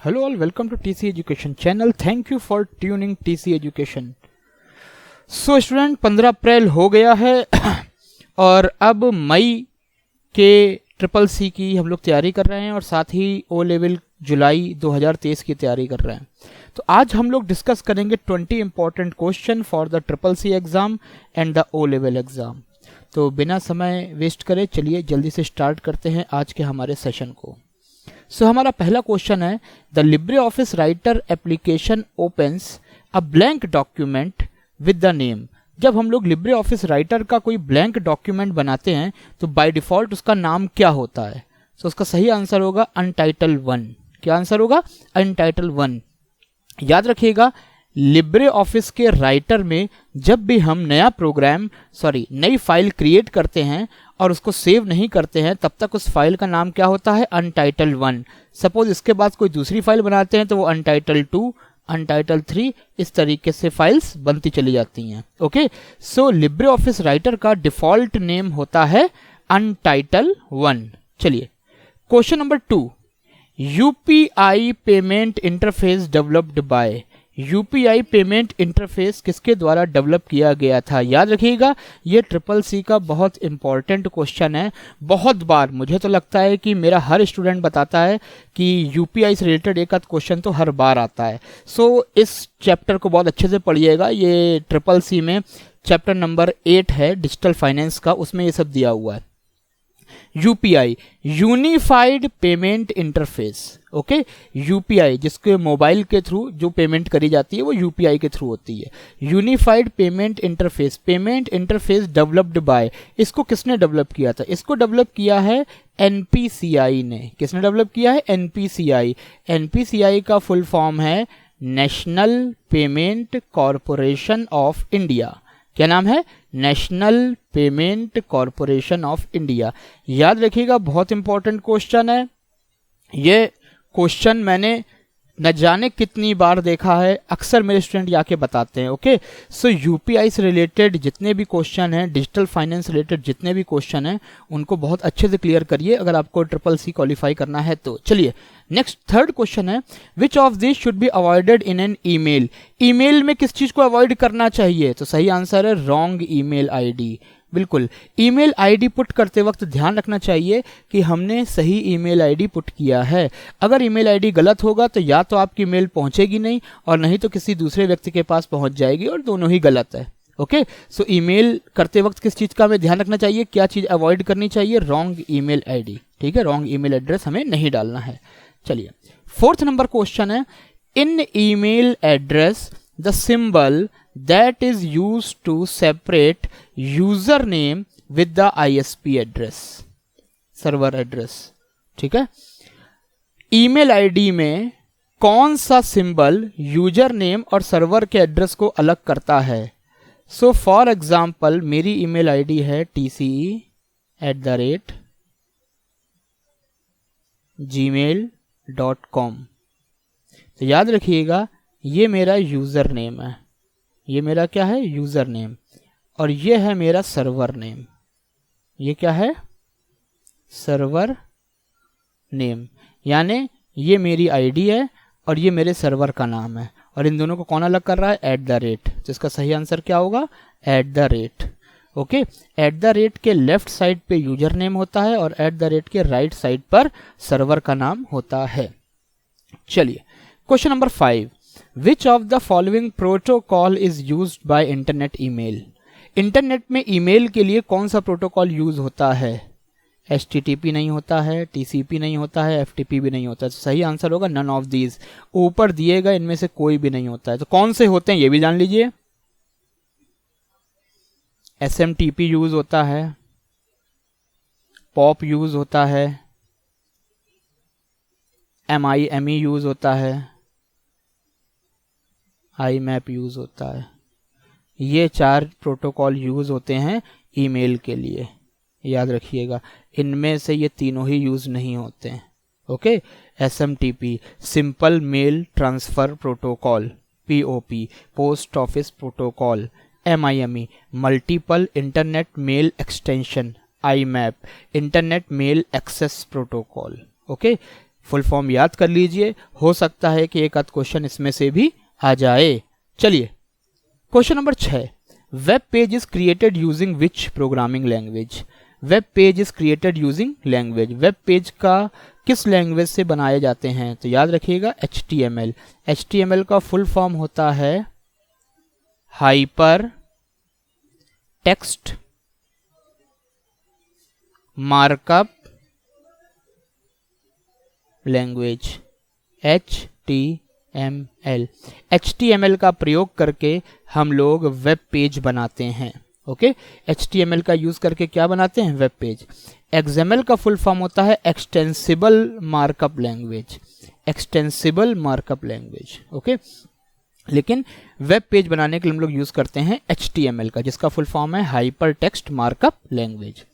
Hello all, welcome to TC Education channel. Thank you for tuning TC Education. So student 15 अप्रैल हो गया है और अब मई के ट्रिपल सी की हम लोग तैयारी कर रहे हैं और साथ ही ओ लेवल जुलाई 2023 की तैयारी कर रहे हैं। तो आज हम लोग डिस्कस करेंगे 20 important question for the triple C exam and the O level exam. तो बिना समय वेस्ट करे चलिए जल्दी से स्टार्ट करते हैं आज के हमारे सेशन को। सो हमारा पहला क्वेश्चन है, the Libre office writer application opens a blank document with the name. जब हम लोग लिब्रे ऑफिस राइटर का कोई ब्लैंक डॉक्यूमेंट बनाते हैं तो बाय डिफॉल्ट उसका नाम क्या होता है? सो उसका सही आंसर होगा अनटाइटल 1। क्या आंसर होगा? अनटाइटल 1। याद रखिएगा, लिब्रे ऑफिस के राइटर में जब भी हम नई फाइल क्रिएट करते हैं और उसको सेव नहीं करते हैं तब तक उस फाइल का नाम क्या होता है? अनटाइटल 1। सपोज इसके बाद कोई दूसरी फाइल बनाते हैं तो वो अनटाइटल 2, अनटाइटल 3, इस तरीके से फाइल्स बनती चली जाती हैं। ओके, सो लिब्रे ऑफिस राइटर का डिफॉल्ट नेम होता है अनटाइटल 1। चलिए question number 2, UPI payment interface developed by. UPI payment interface किसके द्वारा डेवलप किया गया था? याद रखिएगा, ये ट्रिपल सी का बहुत इंपॉर्टेंट क्वेश्चन है। बहुत बार मुझे तो लगता है कि मेरा हर स्टूडेंट बताता है कि यूपीआई से रिलेटेड एक आध क्वेश्चन तो हर बार आता है। सो इस चैप्टर को बहुत अच्छे से पढ़िएगा। ये ट्रिपल सी में चैप्टर नंबर 8 है डिजिटल फाइनेंस का, उसमें ये सब दिया हुआ है। UPI unified payment interface. Okay, UPI जिसके मोबाइल के थ्रू जो पेमेंट करी जाती है वो यूपीआई के थ्रू होती है। Unified payment interface developed by. इसको किसने डेवलप किया था? इसको डेवलप किया है एनपीसीआई ने। किसने डेवलप किया है? एनपीसीआई। एनपीसीआई का फुल फॉर्म है national payment corporation of India. क्या नाम है? National payment corporation of India. याद रखिएगा, बहुत इंपॉर्टेंट क्वेश्चन है। ये क्वेश्चन मैंने न जाने कितनी बार देखा है, अक्सर मेरे स्टूडेंट आके बताते हैं। ओके, सो यूपीआई से रिलेटेड जितने भी क्वेश्चन हैं, डिजिटल फाइनेंस से रिलेटेड जितने भी क्वेश्चन हैं, उनको बहुत अच्छे से क्लियर करिए अगर आपको ट्रिपल सी क्वालिफाई करना है तो। चलिए नेक्स्ट थर्ड क्वेश्चन है, which of this should be avoided in an email. Email में किस चीज को अवॉइड करना चाहिए? तो सही आंसर है रॉन्ग ईमेल आईडी। बिल्कुल, ईमेल आईडी पुट करते वक्त ध्यान रखना चाहिए कि हमने सही ईमेल आईडी पुट किया है। अगर ईमेल आईडी गलत होगा तो या तो आपकी मेल पहुंचेगी नहीं और नहीं तो किसी दूसरे व्यक्ति के पास पहुंच जाएगी और दोनों ही गलत है। ओके, सो ईमेल करते वक्त किस चीज़ का हमें ध्यान रखना चाहिए? क्या चीज़ अवॉइड करनी चाहिए? Wrong email ID. ठीक है, रॉन्ग ईमेल एड्रेस हमें नहीं डालना है। चलिए फोर्थ नंबर क्वेश्चन है, in email address the symbol that is used to separate username with the ISP address, server address. ठीक है, ईमेल आईडी में कौन सा सिंबल यूजर नेम और सर्वर के एड्रेस को अलग करता है? सो फॉर एग्जाम्पल मेरी ईमेल आईडी है tce@gmail.com। तो याद रखिएगा, ये मेरा यूजर नेम है, ये मेरा क्या है? User name. और ये है मेरा सर्वर नेम। ये क्या है? Server name. यानी ये मेरी आईडी है और ये मेरे सर्वर का नाम है और इन दोनों को कौन अलग कर रहा है? @। तो इसका सही आंसर क्या होगा? @। ओके, @. के लेफ्ट साइड पे यूजर नेम होता है और @ के राइट साइड पर सर्वर का नाम होता है। चलिए question number 5, Which of the following protocol is used by internet email? Internet में ईमेल के लिए कौन सा प्रोटोकॉल यूज होता है? HTTP नहीं होता है, TCP नहीं होता है, FTP भी नहीं होता है। तो सही आंसर होगा नन ऑफ दीज। ऊपर दिए गए इनमें से कोई भी नहीं होता है। तो कौन से होते हैं ये भी जान लीजिए। SMTP यूज होता है, POP यूज होता है, MIME यूज होता है, IMAP यूज होता है। ये 4 प्रोटोकॉल यूज होते हैं ईमेल के लिए। याद रखिएगा, इनमें से ये तीनों ही यूज नहीं होते हैं। Okay, SMTP simple mail transfer protocol, POP post office protocol, MIME multiple internet mail extension, IMAP internet mail access protocol. Okay, full form याद कर लीजिए, हो सकता है कि एक आध क्वेश्चन इसमें से भी आ जाए। चलिए question number 6, web page is created using which programming language. Web page is created using language, web page का किस लैंग्वेज से बनाए जाते हैं? तो याद रखिएगा HTML। HTML का फुल फॉर्म होता है hyper text markup language, HTML। HTML का प्रयोग करके हम लोग वेब पेज बनाते हैं। ओके, HTML का यूज करके क्या बनाते हैं? Web page. XML का फुल फॉर्म होता है extensible markup language, extensible markup language. Okay, लेकिन वेब पेज बनाने के लिए हम लोग यूज करते हैं HTML का, जिसका फुल फॉर्म है hyper text markup language.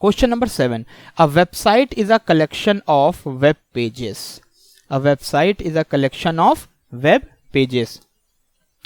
Question number 7, a website is a collection of web pages. A website is a collection of web pages.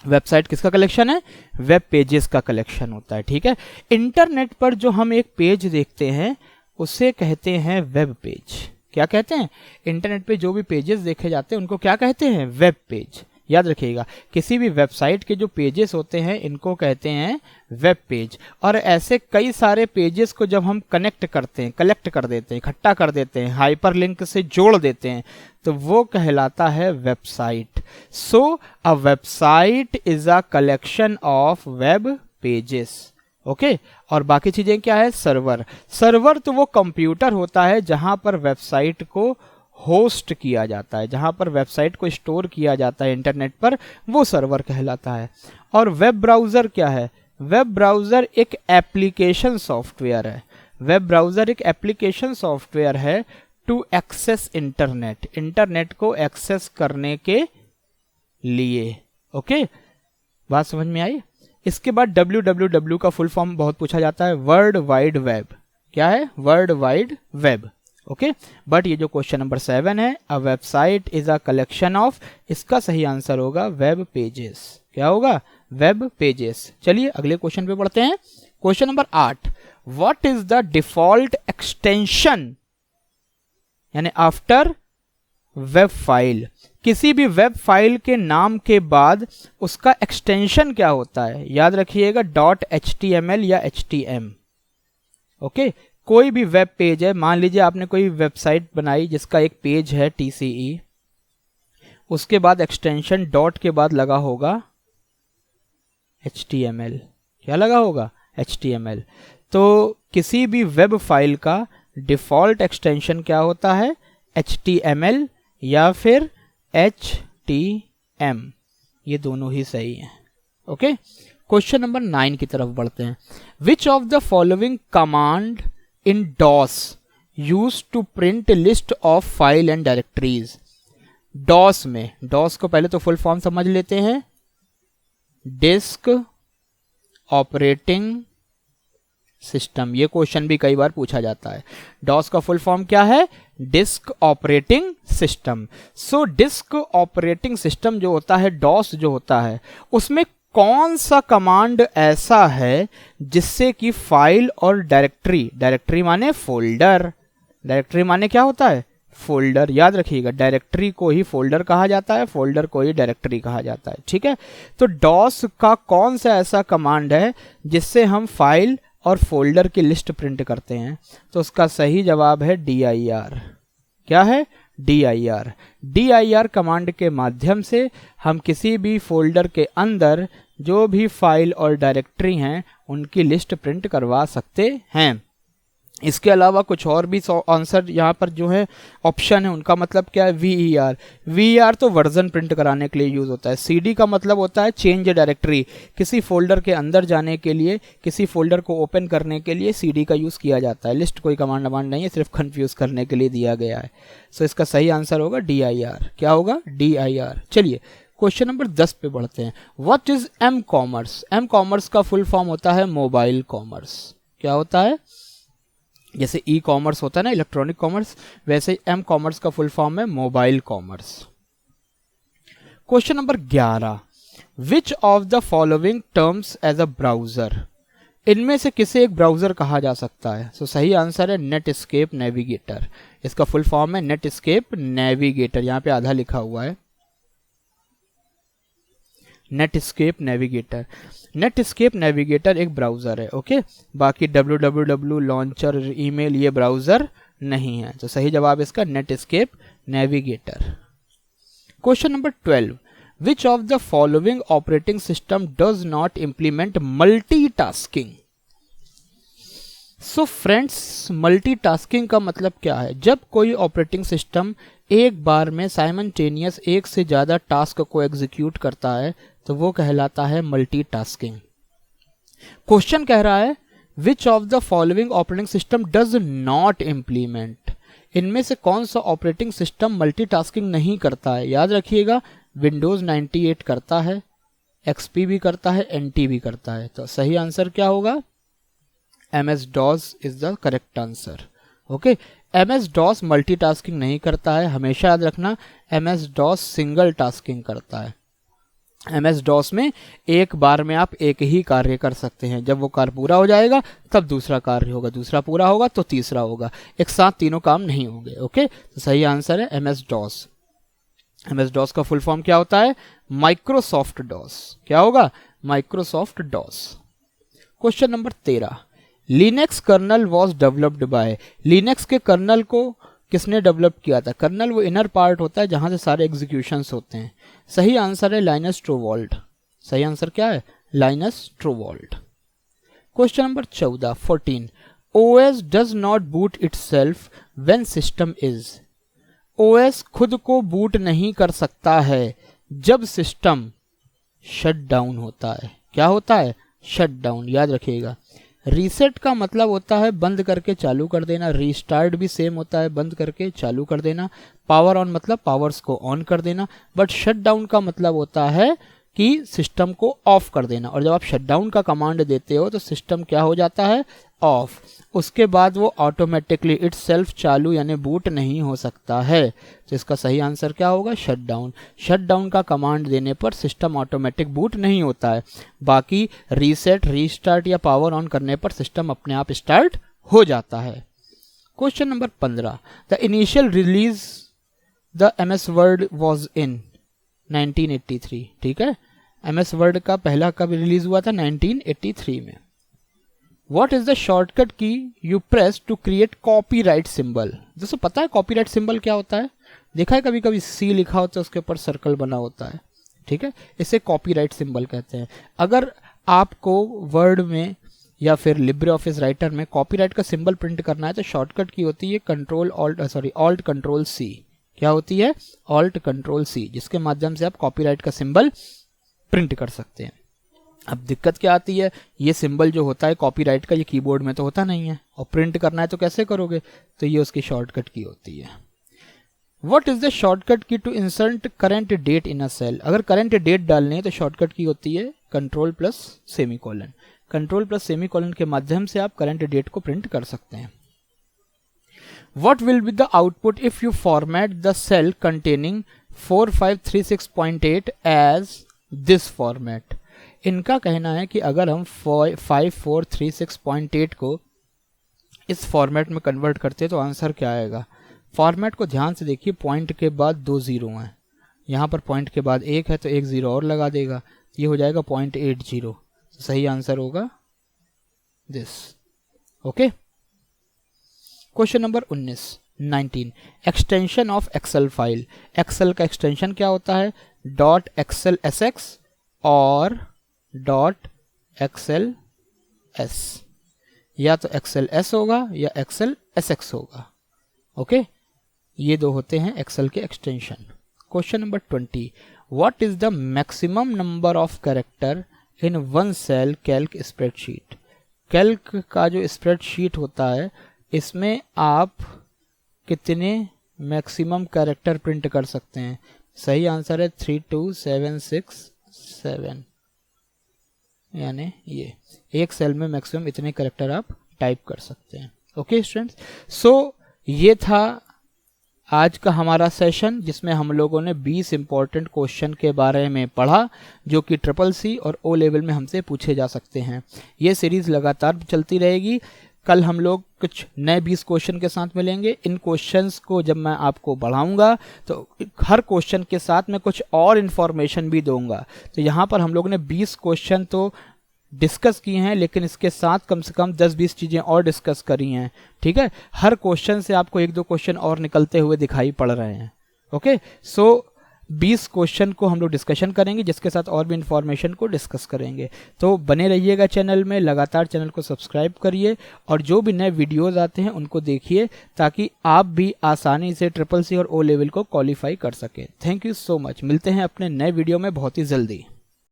Website किसका कलेक्शन है? वेब पेजेस का कलेक्शन होता है। ठीक है, इंटरनेट पर जो हम एक पेज देखते हैं उसे कहते हैं वेब पेज। क्या कहते हैं? इंटरनेट पे जो भी पेजेस देखे जाते हैं उनको क्या कहते हैं? Web page. याद रखिएगा, किसी भी वेबसाइट के जो पेजेस होते हैं इनको कहते हैं वेब पेज। और ऐसे कई सारे पेजेस को जब हम कनेक्ट करते हैं, कलेक्ट कर देते हैं, इकट्ठा कर देते हैं, हाइपरलिंक से जोड़ देते हैं, तो वो कहलाता है website. So a website is a collection of web pages. Okay, और बाकी चीजें क्या है? सर्वर। सर्वर तो वो कंप्यूटर होता है जहां पर वेबसाइट को होस्ट किया जाता है, जहां पर वेबसाइट को स्टोर किया जाता है इंटरनेट पर, वो सर्वर कहलाता है। और वेब ब्राउजर क्या है? वेब ब्राउजर एक एप्लीकेशन सॉफ्टवेयर है। वेब ब्राउजर एक एप्लीकेशन सॉफ्टवेयर है टू एक्सेस इंटरनेट, इंटरनेट को एक्सेस करने के लिए। ओके, बात समझ में आई? इसके बाद www का फुल फॉर्म बहुत पूछा जाता है, वर्ल्ड वाइड वेब। क्या है? World wide web. Okay, but ये जो क्वेश्चन नंबर 7 है, a website is a collection of, इसका सही आंसर होगा वेब पेजेस। क्या होगा? Web pages. चलिए अगले क्वेश्चन पे पढ़ते हैं। Question number 8, what is the default extension यानी आफ्टर वेब फाइल। किसी भी वेब फाइल के नाम के बाद उसका एक्सटेंशन क्या होता है? याद रखिएगा .html या htm। ओके, कोई भी वेब पेज है, मान लीजिए आपने कोई वेबसाइट बनाई जिसका एक पेज है TCE, उसके बाद एक्सटेंशन डॉट के बाद लगा होगा HTML। क्या लगा होगा? HTML। तो किसी भी वेब फाइल का डिफॉल्ट एक्सटेंशन क्या होता है? HTML या फिर HTM। ये दोनों ही सही हैं। ओके, क्वेश्चन नंबर 9 की तरफ बढ़ते हैं। Which of the following command in DOS use to print list of file and directories. DOS में, DOS को पहले तो फुल फॉर्म समझ लेते हैं, डिस्क ऑपरेटिंग सिस्टम। ये क्वेश्चन भी कई बार पूछा जाता है। DOS का फुल फॉर्म क्या है? Disk operating system. So disk operating system जो होता है, DOS जो होता है, उसमें कौन सा कमांड ऐसा है जिससे कि फाइल और डायरेक्टरी, डायरेक्टरी माने फोल्डर, डायरेक्टरी माने क्या होता है? फोल्डर। याद रखिएगा, डायरेक्टरी को ही फोल्डर कहा जाता है, फोल्डर को ही डायरेक्टरी कहा जाता है। ठीक है, तो DOS का कौन सा ऐसा कमांड है जिससे हम फाइल और फोल्डर की लिस्ट प्रिंट करते हैं? तो उसका सही जवाब है dir। क्या है? dir। dir कमांड के माध्यम से हम किसी भी फोल्डर के अंदर जो भी फाइल और डायरेक्टरी हैं उनकी लिस्ट प्रिंट करवा सकते हैं। इसके अलावा कुछ और भी आंसर यहाँ पर जो है ऑप्शन है उनका मतलब क्या है? ver। ver तो वर्जन प्रिंट कराने के लिए यूज होता है। cd का मतलब होता है चेंज डायरेक्टरी, किसी फोल्डर के अंदर जाने के लिए, किसी फोल्डर को ओपन करने के लिए cd का यूज किया जाता है। लिस्ट कोई कमांड वमांड नहीं है, सिर्फ कंफ्यूज करने के लिए दिया गया है। सो इसका सही आंसर होगा dir। क्या होगा? dir। चलिए क्वेश्चन नंबर 10 पे बढ़ते हैं। What is M commerce. M commerce का फुल फॉर्म होता है मोबाइल कॉमर्स। क्या होता है? जैसे ई कॉमर्स होता है ना, इलेक्ट्रॉनिक कॉमर्स, वैसे एम कॉमर्स का फुल फॉर्म है mobile commerce. Question number 11, which of the following terms as a browser. इनमें से किसे एक ब्राउजर कहा जा सकता है? तो सही आंसर है नेटस्केप नेविगेटर। इसका फुल फॉर्म है नेटस्केप नेविगेटर, यहाँ पे आधा लिखा हुआ है नेटस्केप नेविगेटर। नेटस्केप नेविगेटर एक ब्राउजर है, ओके। बाकी www लॉन्चर ईमेल ये ब्राउजर नहीं है। तो सही जवाब इसका Netscape navigator. Question number 12, which of the following operating system does not implement multitasking? So friends, multitasking का मतलब क्या है? जब कोई ऑपरेटिंग सिस्टम एक बार में साइमल्टेनियस एक से ज्यादा टास्क को एग्जीक्यूट करता है तो वो कहलाता है मल्टीटास्किंग। क्वेश्चन कह रहा है विच of the following operating system does not implement, इनमें से कौन सा ऑपरेटिंग सिस्टम मल्टीटास्किंग नहीं करता है? याद रखिएगा, विंडोज 98 करता है, एक्सपी भी करता है, एनटी भी करता है। तो सही आंसर क्या होगा? MS DOS is the correct answer, okay. MS DOS multitasking नहीं करता है, हमेशा याद रखना। MS DOS सिंगल टास्किंग करता है। MS DOS में एक बार में आप एक ही कार्य कर सकते हैं, जब वो कार्य पूरा हो जाएगा तब दूसरा कार्य होगा, दूसरा पूरा होगा तो तीसरा होगा, एक साथ तीनों काम नहीं होंगे, ओके। तो सही आंसर है MS DOS। MS DOS का फुल फॉर्म क्या होता है? Microsoft DOS। क्या होगा? Microsoft DOS। Question number 13, Linux kernel was developed by, Linux के कर्नल को किसने डेवलप किया था? कर्नल वो इनर पार्ट होता है जहां से सारे एग्जीक्यूशंस होते हैं। सही आंसर है लाइनस टोरवाल्ड। सही आंसर क्या है? Linus Torvald. Question number 14, OS does not boot itself when system is, OS खुद को बूट नहीं कर सकता है जब सिस्टम शट डाउन होता है। क्या होता है? Shut down. याद रखिएगा, रीसेट का मतलब होता है बंद करके चालू कर देना, रीस्टार्ट भी सेम होता है बंद करके चालू कर देना, पावर ऑन मतलब पावर्स को ऑन कर देना, बट शट डाउन का मतलब होता है कि सिस्टम को ऑफ कर देना। और जब आप शट डाउन का कमांड देते हो तो सिस्टम क्या हो जाता है? ऑफ। उसके बाद वो ऑटोमेटिकली इटसेल्फ चालू यानी बूट नहीं हो सकता है। तो इसका सही आंसर क्या होगा? Shut down. शट डाउन का कमांड देने पर सिस्टम ऑटोमेटिक बूट नहीं होता है, बाकी रीसेट, रीस्टार्ट या पावर ऑन करने पर सिस्टम अपने आप स्टार्ट हो जाता है। Question number 15, the initial release the MS word was in 1983। ठीक है, MS वर्ड का पहला कब रिलीज हुआ था? 1983 में। What is the shortcut key you press to create copyright symbol? दोस्तों पता है कॉपीराइट सिंबल क्या होता है? देखा है कभी कभी C लिखा होता है उसके ऊपर सर्कल बना होता है, ठीक है, इसे कॉपीराइट सिंबल कहते हैं। अगर आपको वर्ड में या फिर लिब्रे ऑफिस राइटर में कॉपीराइट का सिंबल प्रिंट करना है तो शॉर्टकट की होती है ऑल्ट कंट्रोल C। क्या होती है? ऑल्ट कंट्रोल C, जिसके माध्यम से आप कॉपीराइट का सिंबल प्रिंट कर सकते हैं। अब दिक्कत क्या आती है, ये सिंबल जो होता है कॉपीराइट का ये कीबोर्ड में तो होता नहीं है, और प्रिंट करना है तो कैसे करोगे? तो ये उसकी शॉर्टकट की होती है। What is the shortcut key to insert current date in a cell? अगर करंट डेट डालनी है तो शॉर्टकट की होती है control plus semicolon. Control plus semicolon के माध्यम से आप करंट डेट को प्रिंट कर सकते हैं। What will be the output if you format the cell containing 4536.8 as this format? इनका कहना है कि अगर हम 5436.8 को इस फॉर्मेट में कन्वर्ट करते हैं तो आंसर क्या आएगा? फॉर्मेट को ध्यान से देखिए, पॉइंट के बाद 2 जीरो हैं, यहाँ पर पॉइंट के बाद 1 है तो 1 जीरो और लगा देगा, ये हो जाएगा 0.80। सही आंसर होगा this, okay. Question number 19, extension of Excel file. Excel का एक्सटेंशन क्या होता है? .xlsx और .xls, या तो XLS होगा या XLSX होगा, ओके। ये दो होते हैं एक्सेल के extension. Question number 20, what is the maximum number of character in one cell Calc spreadsheet? Calc का जो स्प्रेडशीट होता है इसमें आप कितने मैक्सिमम कैरेक्टर प्रिंट कर सकते हैं? सही आंसर है 32767, यानी ये एक सेल में मैक्सिमम इतने कैरेक्टर आप टाइप कर सकते हैं, ओके स्टूडेंट्स। सो ये था आज का हमारा सेशन, जिसमें हम लोगों ने 20 इंपॉर्टेंट क्वेश्चन के बारे में पढ़ा जो कि ट्रिपल सी और ओ लेवल में हमसे पूछे जा सकते हैं। ये सीरीज़ लगातार चलती रहेगी। कल हम लोग कुछ नए 20 क्वेश्चन के साथ मिलेंगे। इन क्वेश्चंस को जब मैं आपको बढ़ाऊंगा तो हर क्वेश्चन के साथ मैं कुछ और इन्फॉर्मेशन भी दूंगा। तो यहाँ पर हम लोगों ने 20 क्वेश्चन तो डिस्कस किए हैं, लेकिन इसके साथ कम से कम 10-20 चीज़ें और डिस्कस करी हैं। ठीक है, हर क्वेश्चन से आपको 1-2 क्वेश्चन और निकलते हुए दिखाई पड़ रहे हैं। ओके, सो 20 क्वेश्चन को हम लोग डिस्कशन करेंगे, जिसके साथ और भी इंफॉर्मेशन को डिस्कस करेंगे। तो बने रहिएगा चैनल में, लगातार चैनल को सब्सक्राइब करिए और जो भी नए वीडियोस आते हैं उनको देखिए, ताकि आप भी आसानी से ट्रिपल सी और ओ लेवल को क्वालिफाई कर सकें। Thank you so much. मिलते हैं अपने नए वीडियो में बहुत ही जल्दी।